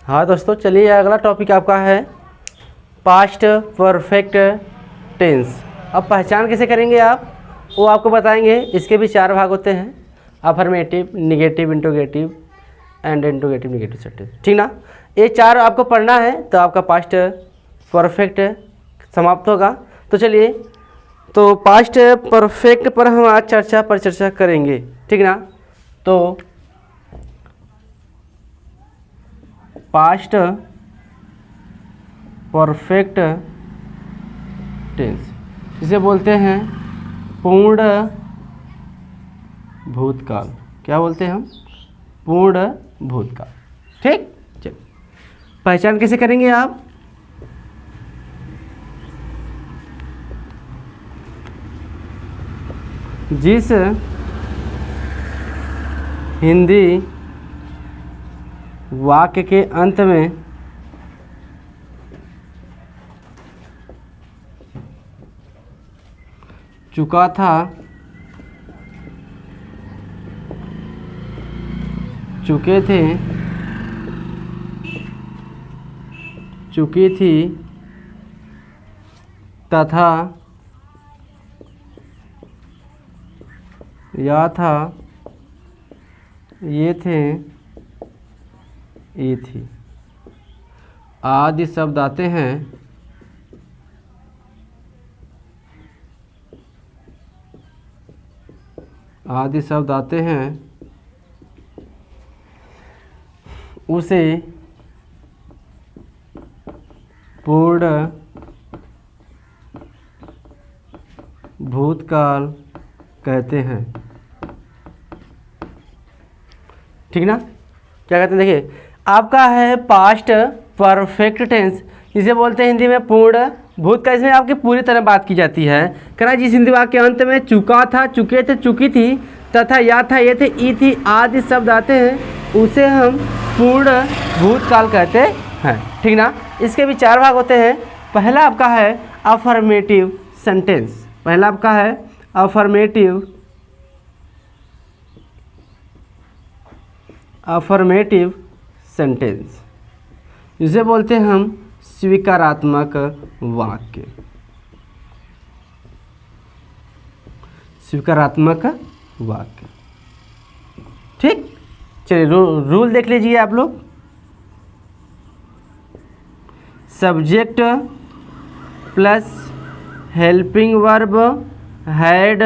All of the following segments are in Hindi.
हाँ दोस्तों, चलिए अगला टॉपिक आपका है पास्ट परफेक्ट टेंस। अब पहचान कैसे करेंगे आप, वो आपको बताएंगे। इसके भी 4 भाग होते हैं, affirmative, negative, interrogative and interrogative negative sentence, ठीक ना। ये 4 आपको पढ़ना है तो आपका पास्ट परफेक्ट समाप्त होगा। तो चलिए, तो पास्ट परफेक्ट पर हम आज चर्चा करेंगे, ठीक ना। तो पास्ट परफेक्ट टेंस इसे बोलते हैं पूर्ण भूतकाल। क्या बोलते हैं हम? पूर्ण भूतकाल, ठीक। चलिए, पहचान कैसे करेंगे आप? जिस हिंदी वाक्य के अंत में चुका था, चुके थे, चुकी थी तथा या था, ये थे, ये थी आदि शब्द आते हैं। आदि शब्द आते हैं उसे पूर्ण भूतकाल कहते हैं, ठीक ना। क्या कहते हैं, देखिए आपका है पास्ट परफेक्ट टेंस, जिसे बोलते हैं हिंदी में पूर्ण भूतकाल। इसमें आपकी पूरी तरह बात की जाती है। कहना जिस हिंदी वाक्य के अंत में चुका था, चुके थे, चुकी थी तथा या था, ये थे, ई थी आदि शब्द आते हैं, उसे हम पूर्ण भूतकाल कहते हैं, ठीक ना। इसके भी 4 भाग होते हैं। पहला आपका है अफर्मेटिव सेंटेंस। पहला आपका है अफर्मेटिव सेंटेंस, जिसे बोलते हैं हम स्वीकारात्मक वाक्य। स्वीकारात्मक वाक्य, ठीक। चलिए रूल देख लीजिए आप लोग। Subject plus helping verb had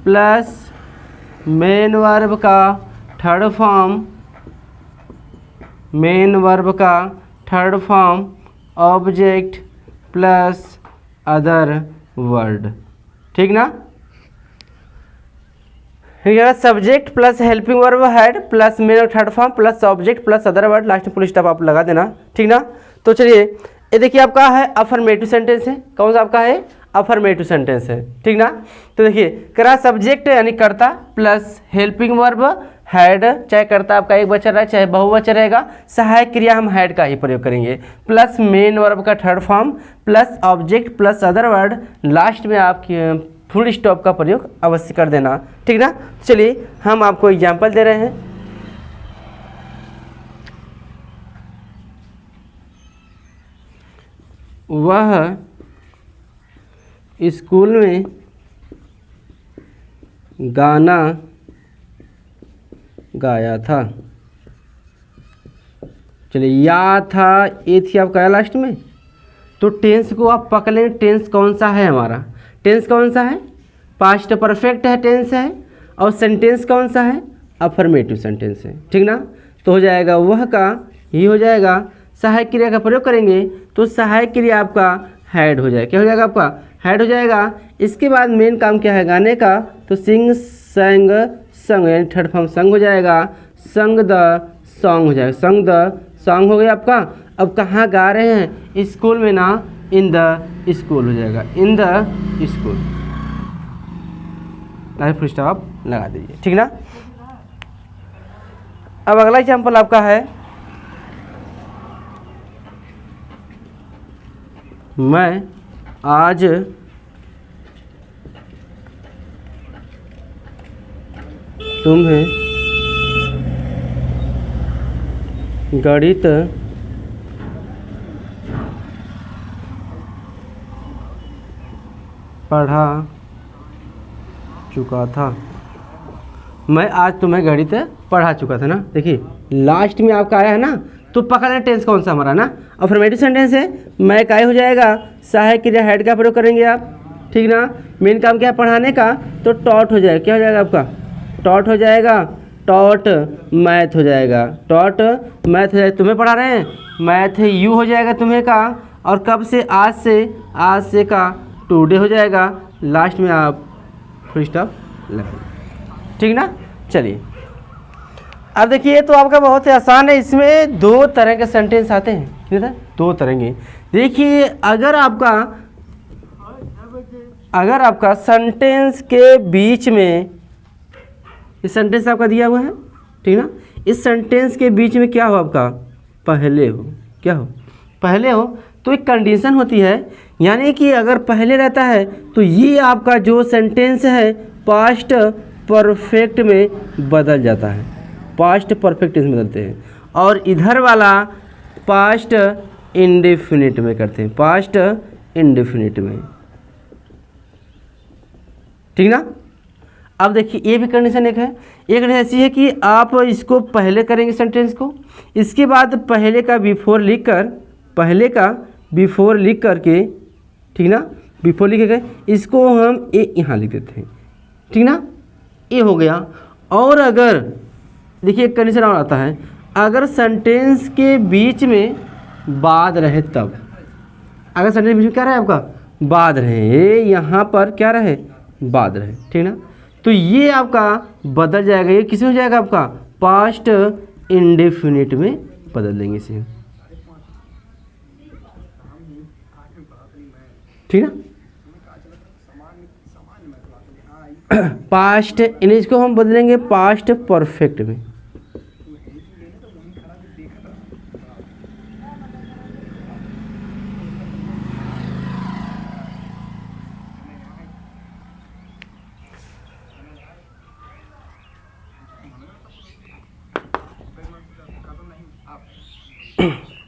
plus main verb का थर्ड फॉर्म, मेन वर्ब का third form object plus other word, ठीक ना। Subject plus helping verb had plus main और third form plus object plus other word, last में फुल स्टॉप आप लगा देना, ठीक ना। तो चलिए, ये देखिए आपका है अफर्मेटिव सेंटेंस है। कौन सा आपका है? अफर्मेटिव सेंटेंस है, ठीक ना। तो देखिए करा सब्जेक्ट यानी कर्ता प्लस हेल्पिंग वर्ब हैड, चाहे कर्ता आपका एक वचन रहे चाहे बहुवचन रहेगा, सहायक क्रिया हम हैड का ही प्रयोग करेंगे, प्लस मेन वर्ब का third form plus object plus other word, last में आप फुल स्टॉप का प्रयोग अवश्य कर देना, ठीक ना। चलिए हम आपको एग्जाम्पल दे रहे हैं। वह स्कूल में गाना गाया था। चलिए, या था, ये थी आपका लास्ट में। तो टेंस को आप पकड़ लें, टेंस कौन सा है हमारा? टेंस कौन सा है? पास्ट परफेक्ट है, टेंस है। और सेंटेंस कौन सा है? अफर्मेटिव सेंटेंस है, ठीक ना। तो हो जाएगा वह का, ही हो जाएगा। सहायक क्रिया का प्रयोग करेंगे तो सहायक क्रिया आपका हैड हो जाएगा। क्या हो जाएगा आपका? हैड हो जाएगा। इसके बाद मेन काम क्या है गाने का? तो सिंग, संग, संग यानी थर्ड फॉर्म संग हो जाएगा। संग द सॉन्ग हो जाएगा। संग द सॉन्ग हो गया आपका। अब कहाँ गा रहे हैं? स्कूल में ना, इन द स्कूल हो जाएगा। In the school, full stop लगा दीजिए, ठीक ना। अब अगला एग्जाम्पल आपका है, मैं आज तुम्हें गणित पढ़ा चुका था। मैं आज तुम्हें गणित पढ़ा चुका था ना। देखिए लास्ट में आपका आया है ना, तो पकड़ लें टेंस कौन सा हमारा ना, अफर्मेटिव सेंटेंस है। मैं काय हो जाएगा, सहायक क्रिया हेड का प्रयोग करेंगे आप, ठीक ना। मेन काम क्या है पढ़ाने का, तो टॉट हो जाएगा, क्या हो जाएगा आपका, टॉट हो जाएगा, टॉट मैथ हो जाएगा, टॉट मैथ हो जाएगा। तुम्हें पढ़ा रहे हैं मैथ, यू हो जाएगा तुम्हें का, और कब से, आज से का टुडे हो जाएगा। लास्ट में आप फुल स्टॉप लगाइए, ठीक ना। चलिए अब देखिए, तो आपका बहुत ही आसान है। इसमें दो तरह के सेंटेंस आते हैं, ठीक है, दो तरह के। देखिए अगर आपका सेंटेंस के बीच में, इस सेंटेंस आपका दिया हुआ है, ठीक ना, इस सेंटेंस के बीच में क्या हो आपका, पहले हो, क्या हो, पहले हो, तो एक कंडीशन होती है, यानी कि अगर पहले रहता है तो ये आपका जो सेंटेंस है पास्ट परफेक्ट में बदल जाता है, पास्ट परफेक्ट में बदलते हैं, और इधर वाला पास्ट इंडेफिनिट में करते हैं, पास्ट इंडेफिनिट में, ठीक ना। अब देखिए ये भी कंडीशन एक है, एक कंडीशन ऐसी है कि आप इसको पहले करेंगे सेंटेंस को, इसके बाद पहले का बिफोर लिख करके, ठीक ना, बिफोर लिख के इसको हम ए यहाँ लिख देते हैं, ठीक ना, ये हो गया। और अगर देखिए एक कंडीशन और आता है, अगर सेंटेंस के बीच में बाद रहे तब, अगर सेंटेंस के बीच में क्या रहे आपका, बाद रहे, ये यहाँ पर क्या रहे, बाद रहे, ठीक ना, तो ये आपका बदल जाएगा, ये किस में हो जाएगा आपका, पास्ट इंडेफिनिट में बदल देंगे इसे, ठीक ना। पास्ट इसको हम बदलेंगे पास्ट परफेक्ट में,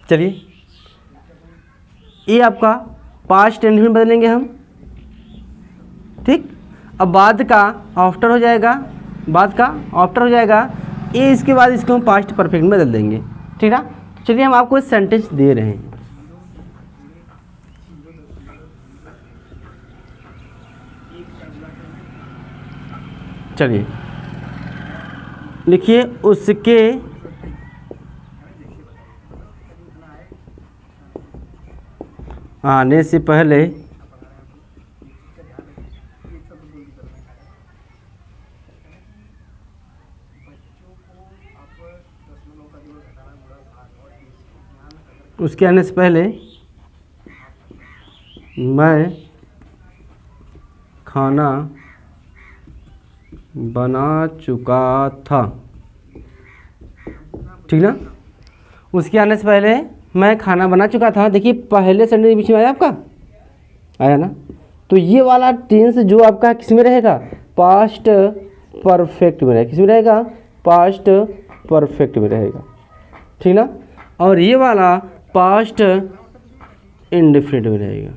चलिए ये आपका पास्ट टेंस में बदलेंगे हम, ठीक। अब बाद का आफ्टर हो जाएगा, बाद का आफ्टर हो जाएगा, ये इसके बाद इसको हम पास्ट परफेक्ट में बदल देंगे, ठीक ना। तो चलिए हम आपको सेंटेंस दे रहे हैं, चलिए लिखिए, उसके आने से पहले उसके आने से पहले मैं खाना बना चुका था, ठीक ना। उसके आने से पहले मैं खाना बना चुका था। देखिए पहले सेंटेंस बीच में आया आपका, आया ना, तो ये वाला टेंस जो आपका किस में रहेगा, पास्ट परफेक्ट में रहेगा, किस में रहेगा, पास्ट परफेक्ट में रहेगा, ठीक ना। और ये वाला पास्ट इंडेफिनिट में रहेगा,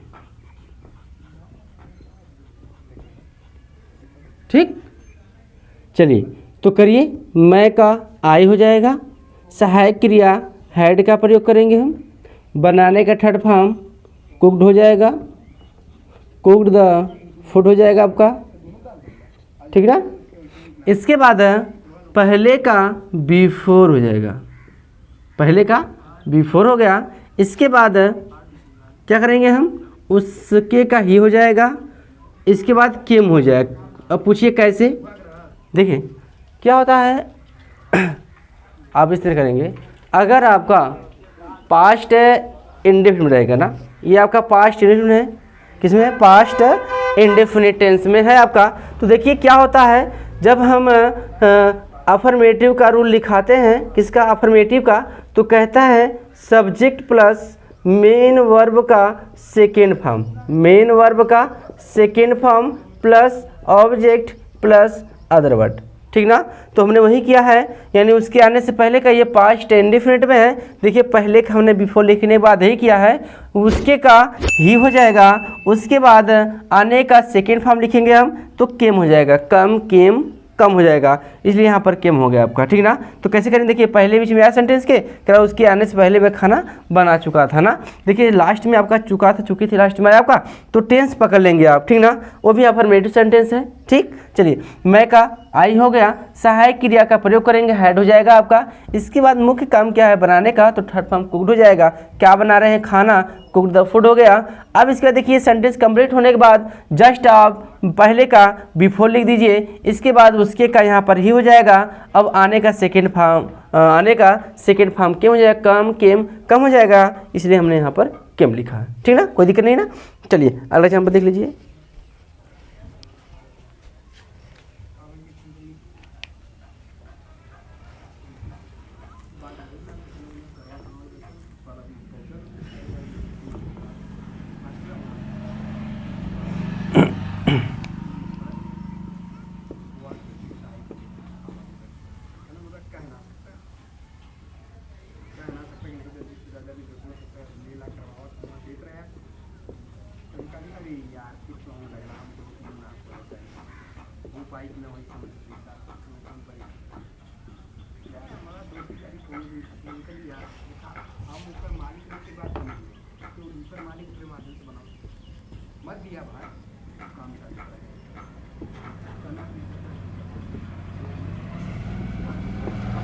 ठीक। चलिए तो करिए, मैं का आई हो जाएगा, सहायक क्रिया हैड का प्रयोग करेंगे हम, बनाने का थर्ड फॉर्म कुक्ड हो जाएगा, कुक्ड द फूड हो जाएगा आपका, ठीक ना। इसके बाद पहले का बिफोर हो जाएगा, पहले का बिफोर हो गया। इसके बाद क्या करेंगे हम, उसके का ही हो जाएगा, इसके बाद केम हो जाएगा। अब पूछिए कैसे, देखिए क्या होता है, आप इस तरह करेंगे, अगर आपका पास्ट इंडेफिनिट रहेगा ना, ये आपका पास्ट इंडेफिनिट है, किसमें है, पास्ट इंडेफिनिट टेंस में है आपका। तो देखिए क्या होता है, जब हम अफर्मेटिव का रूल लिखाते हैं, किसका, अफर्मेटिव का, तो कहता है सब्जेक्ट प्लस मेन वर्ब का सेकेंड फॉर्म, मेन वर्ब का second form plus object plus other word, ठीक ना। तो हमने वही किया है, यानी उसके आने से पहले का ये पास्ट इंडेफिनिट में है। देखिए पहले का हमने बिफोर लिखने के बाद यही किया है, उसके का ही हो जाएगा, उसके बाद आने का सेकेंड फॉर्म लिखेंगे हम तो केम हो जाएगा, कम केम कम हो जाएगा, इसलिए यहाँ पर केम हो गया आपका, ठीक ना। तो कैसे करें, देखिए पहले बीच में आया सेंटेंस के क्या उसके आने से पहले मैं खाना बना चुका था ना। देखिए लास्ट में आपका चुका था, चुकी थी लास्ट में आया आपका, तो टेंस पकड़ लेंगे आप, ठीक ना। वो भी अफर्मेटिव सेंटेंस है, ठीक। चलिए मैं का आई हो गया, सहायक क्रिया का प्रयोग करेंगे, हैड हो जाएगा आपका। इसके बाद मुख्य काम क्या है बनाने का, तो थर्ड फॉर्म कुक्ड हो जाएगा, क्या बना रहे हैं खाना, कुक्ड द फूड हो गया। अब इसके बाद देखिए सेंटेंस कंप्लीट होने के बाद जस्ट आप पहले का बिफोर लिख दीजिए, इसके बाद उसके का यहाँ पर ही हो जाएगा। अब आने का सेकेंड फॉर्म केम हो जाएगा, कम केम कम हो जाएगा, इसलिए हमने यहाँ पर केम लिखा है, ठीक ना, कोई दिक्कत नहीं ना। चलिए अगला एग्जाम्पल देख लीजिए।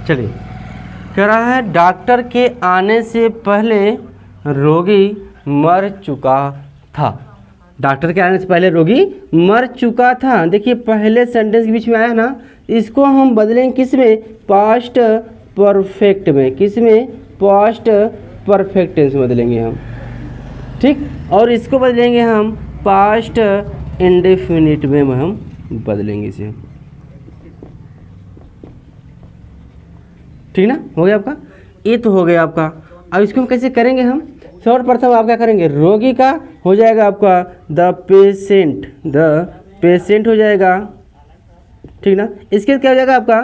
चलिए कह रहा है डॉक्टर के आने से पहले रोगी मर चुका था। डॉक्टर के आने से पहले रोगी मर चुका था। देखिए पहले सेंटेंस के बीच में आया ना, इसको हम बदलेंगे किस में, पास्ट परफेक्ट में, किस में, पास्ट परफेक्ट टेंस में बदलेंगे हम, ठीक। और इसको बदलेंगे हम पास्ट इंडेफिनिट में हम बदलेंगे इसे, ठीक ना। हो गया आपका, ये तो हो गया आपका। अब इसको हम कैसे करेंगे, हम सर्वप्रथम आप क्या करेंगे, रोगी का हो जाएगा आपका द पेशेंट हो जाएगा, ठीक ना। इसके बाद क्या हो जाएगा आपका,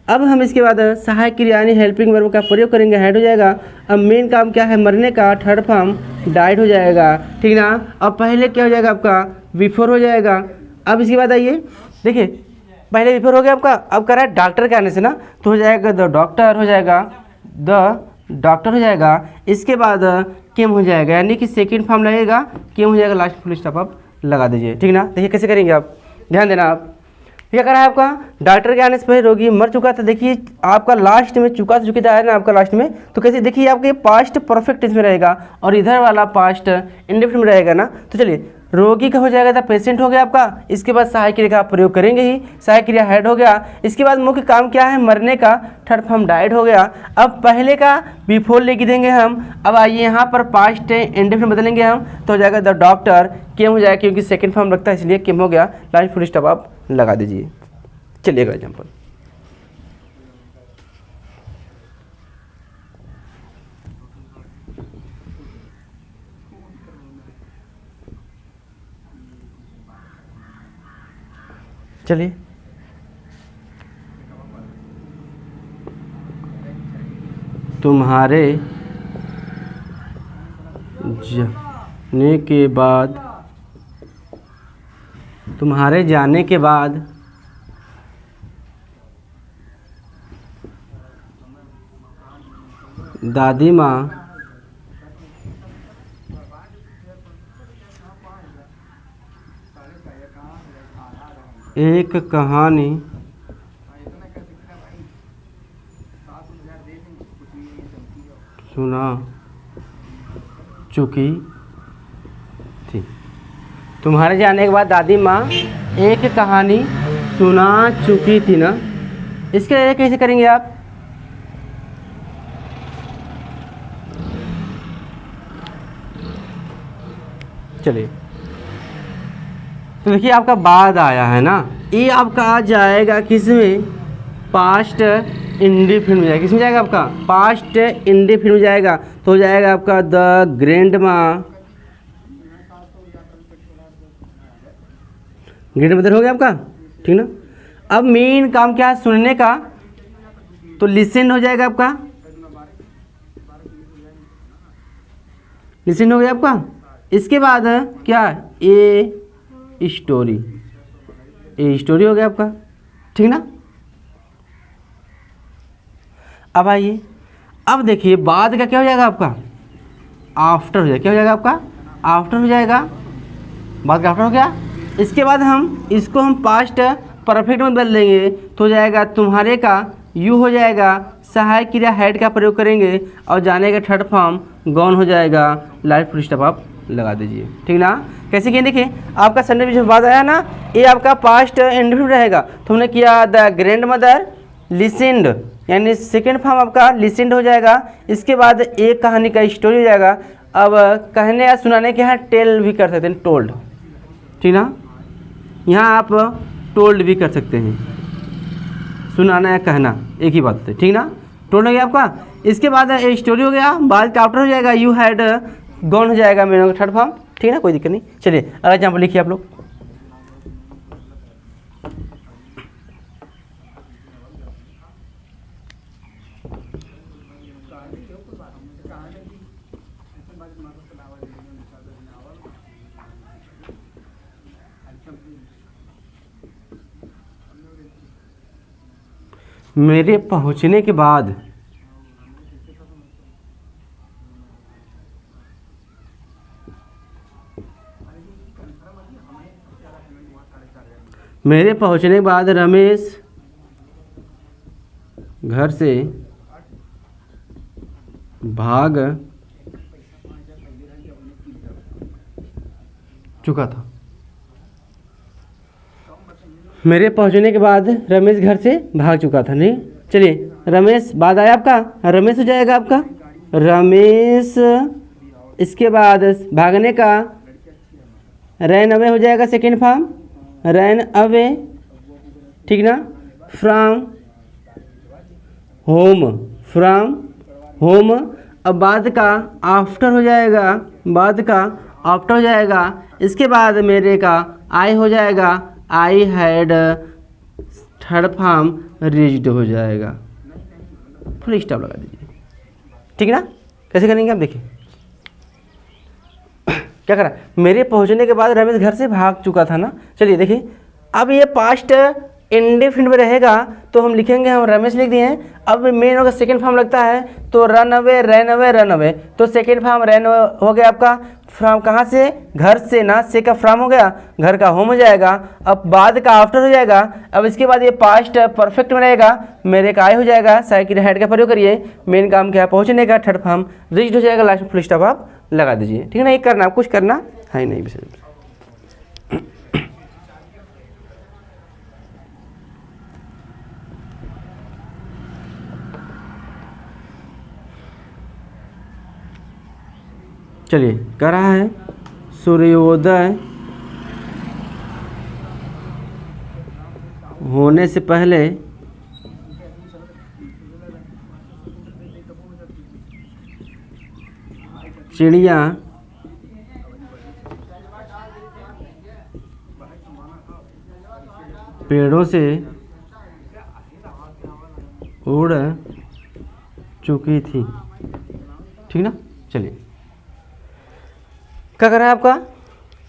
अब हम इसके बाद सहायक क्रिया यानी हेल्पिंग वर्ब का प्रयोग करेंगे, हैड हो जाएगा। अब मेन काम क्या है मरने का, थर्ड फॉर्म डाइड हो जाएगा, ठीक ना। अब पहले क्या हो जाएगा आपका, बिफोर हो जाएगा। अब इसके बाद आइए देखिए पहले बिफोर हो गया आपका, अब कर रहा है डॉक्टर के आने से ना, तो हो जाएगा द डॉक्टर हो जाएगा, द डॉक्टर हो जाएगा। इसके बाद केम हो जाएगा, यानी कि सेकंड फॉर्म लगेगा, केम हो जाएगा, लास्ट फुल स्टॉप आप लगा दीजिए, ठीक ना। देखिए कैसे करेंगे आप, ध्यान देना आप। क्या करा है आपका, डॉक्टर के आने से पहले रोगी मर चुका था। देखिए आपका लास्ट में चुकी था ना आपका लास्ट में, तो कैसे देखिए आपके पास्ट परफेक्ट टेंस में रहेगा और इधर वाला पास्ट इंडेफिनिट में रहेगा ना। तो चलिए रोगी का हो जाएगा था पेशेंट हो गया आपका। इसके बाद सहायक क्रिया का आप प्रयोग करेंगे ही, सहायक क्रिया हेड हो गया। इसके बाद मुख्य काम क्या है मरने का, थर्ड फॉर्म डाइड हो गया। अब पहले का बिफोर लेके देंगे हम। अब आइए यहाँ पर पास्ट इंडेफिनिट बदलेंगे हम, तो हो जाएगा द डॉक्टर, केम हो जाएगा क्योंकि सेकंड फॉर्म लगता है इसलिए केम हो गया, लास्ट फुल स्टॉप आप लगा दीजिए। चलिएगा एग्जाम्पल, चलिए तुम्हारे जाने के बाद, तुम्हारे जाने के बाद दादी माँ एक कहानी सुना चुकी थी। तुम्हारे जाने के बाद दादी माँ एक कहानी सुना चुकी थी ना। इसके लिए कैसे करेंगे आप, चलिए तो देखिए आपका बाद आया है ना, ये आपका आ जाएगा किस में, पास्ट इंडेफिनिट में जाएगा, किस में जाएगा आपका, पास्ट इंडेफिनिट में जाएगा। तो हो जाएगा आपका द ग्रैंड माँ, ग्रैंड मदर हो गया आपका, ठीक ना। अब मेन काम क्या है सुनने का, तो लिसन हो जाएगा आपका, लिसन हो गया आपका। इसके बाद क्या, ए स्टोरी, ए स्टोरी हो गया आपका, ठीक ना। अब आइए, अब देखिए बाद का क्या हो जाएगा आपका, आफ्टर हो जाएगा, क्या हो जाएगा आपका, आफ्टर हो जाएगा, बाद का आफ्टर हो गया। इसके बाद हम इसको हम पास्ट परफेक्ट में बदल देंगे तो हो जाएगा तुम्हारे का यू हो जाएगा, सहायक क्रिया हैड का प्रयोग करेंगे और जाने का थर्ड फॉर्म गॉन हो जाएगा, लाइट फुल स्टॉप आप लगा दीजिए, ठीक ना। कैसे किए देखिए, आपका संडे में जो बात आया ना, ये आपका पास्ट इंडेफिनिट रहेगा, तो हमने किया द ग्रैंड मदर लिसेंड, यानी सेकेंड फॉर्म आपका लिसेंड हो जाएगा। इसके बाद एक कहानी का स्टोरी हो जाएगा। अब कहने या सुनाने के यहाँ टेल भी कर सकते हैं, टोल्ड, ठीक ना, यहाँ आप टोल्ड भी कर सकते हैं, सुनाना या कहना एक ही बात है, ठीक ना। टोल्ड हो गया आपका। इसके बाद स्टोरी हो गया, बाद का आफ्टर हो जाएगा, यू हैड गॉन हो जाएगा मेरे थर्ड फॉर्म, ठीक ना, कोई दिक्कत नहीं। चलिए अगला एग्जाम्पल लिखिए आप लोग। मेरे पहुंचने के बाद रमेश घर से भाग चुका था। मेरे पहुंचने के बाद रमेश घर से भाग चुका था, नहीं। चलिए रमेश बाद आया आपका, रमेश हो जाएगा आपका, रमेश। इसके बाद भागने का रैन अवे हो जाएगा, सेकेंड फॉर्म रैन अवे, ठीक ना। From home, from home. अब बाद का आफ्टर हो जाएगा, बाद का आफ्टर हो जाएगा। इसके बाद मेरे का आई हो जाएगा, I had third form reached हो जाएगा, फुल स्टॉप लगा दीजिए, ठीक ना। कैसे करेंगे आप देखिए, क्या करा, मेरे पहुंचने के बाद रमेश घर से भाग चुका था ना। चलिए देखिए, अब ये पास्ट इंडेफिनिट में रहेगा तो हम लिखेंगे, हम रमेश लिख दिए हैं। अब मेन होगा सेकेंड फॉर्म लगता है तो run away, ran away, run away, तो सेकेंड फॉर्म रैन हो गया आपका। फ्रॉम कहाँ से, घर से ना, से का फ्रॉम हो गया, घर का होम हो जाएगा। अब बाद का आफ्टर हो जाएगा। अब इसके बाद ये पास्ट परफेक्ट में रहेगा, मेरे का आई हो जाएगा, साइकिल हेड का प्रयोग करिए। मेन काम क्या है, पहुँचने का, थर्ड फॉर्म रीच्ड हो जाएगा, लास्ट में फुल स्टॉप आप लगा दीजिए, ठीक है ना। ये करना, कुछ करना है नहीं विषय। चलिए कह रहा है, सूर्योदय होने से पहले चिड़िया पेड़ों से उड़ चुकी थी, ठीक ना। चलिए क्या कर रहा है आपका,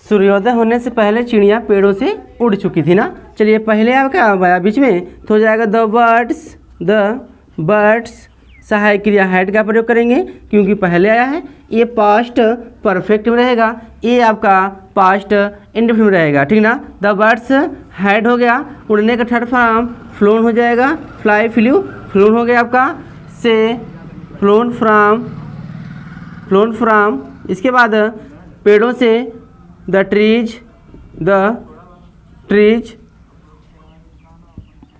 सूर्योदय होने से पहले चिड़िया पेड़ों से उड़ चुकी थी ना। चलिए पहले आप क्या आया बीच में, तो हो जाएगा द बर्ड्स, सहायक क्रिया हैड का प्रयोग करेंगे क्योंकि पहले आया है। ये पास्ट परफेक्ट में रहेगा, ये आपका पास्ट इंडेफिनिट में रहेगा, ठीक ना। द बर्ड्स हैड हो गया, उड़ने का थर्ड फॉर्म फ्लोन हो जाएगा, फ्लाई फ्लू, फ्लोन हो गया आपका, से फ्लोन फ्रॉम। इसके बाद पेड़ों से द ट्रीज।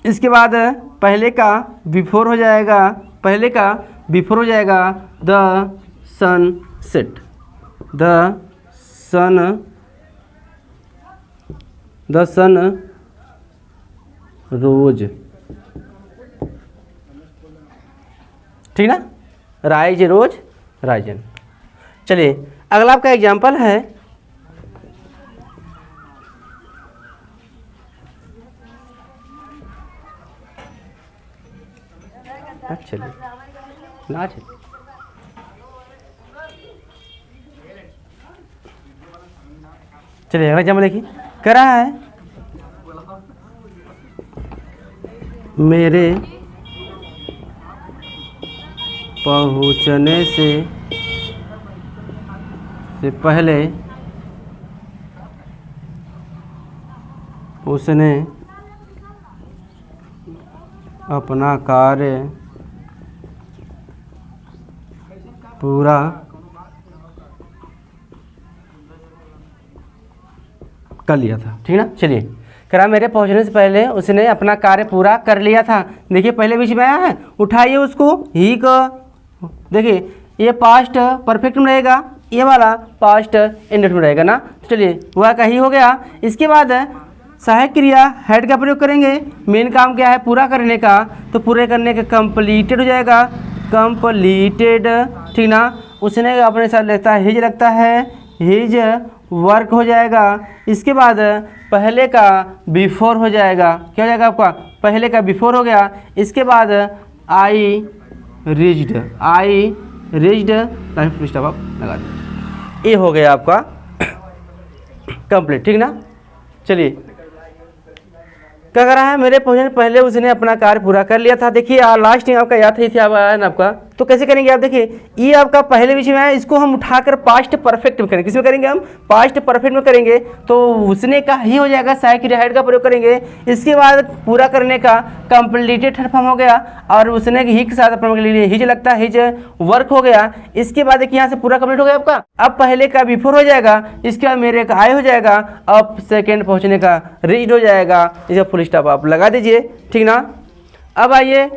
इसके बाद पहले का बिफोर हो जाएगा, द सनसेट, द सन रोज, ठीक ना। राइज रोज, राइजन। चलिए अगला आपका एग्जाम्पल है, अच्छा ना चलिए चलिए अगला एग्जाम्पल देखिए। कह रहा है मेरे पहुंचने से पहले उसने अपना कार्य पूरा कर लिया था। ठीक है ना। चलिए कह रहा मेरे पहुंचने से पहले उसने अपना कार्य पूरा कर लिया था। देखिए पहले बीच में आया है, उठाइए उसको, ही को। देखिए ये पास्ट परफेक्ट में रहेगा, ये वाला पास्ट इंडेफिनिट में रहेगा ना। चलिए वह का ही हो गया। इसके बाद सहायक क्रिया हैड का प्रयोग करेंगे। मेन काम क्या है, पूरा करने का, तो पूरे करने का कंप्लीटेड हो जाएगा, कंप्लीटेड। ठीक ना। उसने अपने साथ लगता है हिज, लगता है हिज वर्क हो जाएगा। इसके बाद पहले का बिफोर हो जाएगा। क्या हो जाएगा आपका, पहले का बिफोर हो गया। इसके बाद I reached, I reached line full stop आप लगा दें। ये हो गया आपका कंप्लीट। ठीक ना। चलिए क्या कर रहा है, मेरे पहुंचने से पहले उसने अपना कार्य पूरा कर लिया था। देखिए लास्ट में आपका याद थी आपका, तो कैसे करेंगे आप। देखिए ये आपका पहले विषय में है, इसको हम उठाकर पास्ट परफेक्ट में करेंगे। किसमें करेंगे हम, पास्ट परफेक्ट में करेंगे। तो उसने का ही हो जाएगा, सहायक क्रिया हेड का प्रयोग करेंगे। इसके बाद पूरा करने का कंप्लीटेड थर्ड फॉर्म हो गया, और उसने ही के साथ अपने लिए हिज लगता है, हिज वर्क हो गया। इसके बाद देखिए यहाँ से पूरा कंप्लीट हो गया आपका। अब पहले का बिफोर हो जाएगा, इसके बाद मेरे का आई हो जाएगा, अब सेकेंड पहुँचने का रीच्ड हो जाएगा। इसका फुल स्टॉप आप लगा दीजिए। ठीक ना। अब आइए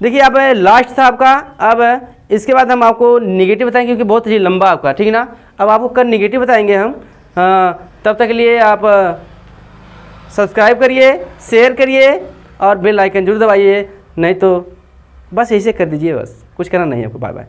देखिए अब लास्ट था आपका। अब इसके बाद हम आपको निगेटिव बताएंगे, क्योंकि बहुत ही लंबा आपका। ठीक ना। अब आपको कल निगेटिव बताएंगे हम। तब तक के लिए आप सब्सक्राइब करिए, शेयर करिए और बेल आइकन जरूर दबाइए। नहीं तो बस ऐसे कर दीजिए, बस कुछ करना नहीं है आपको। Bye bye.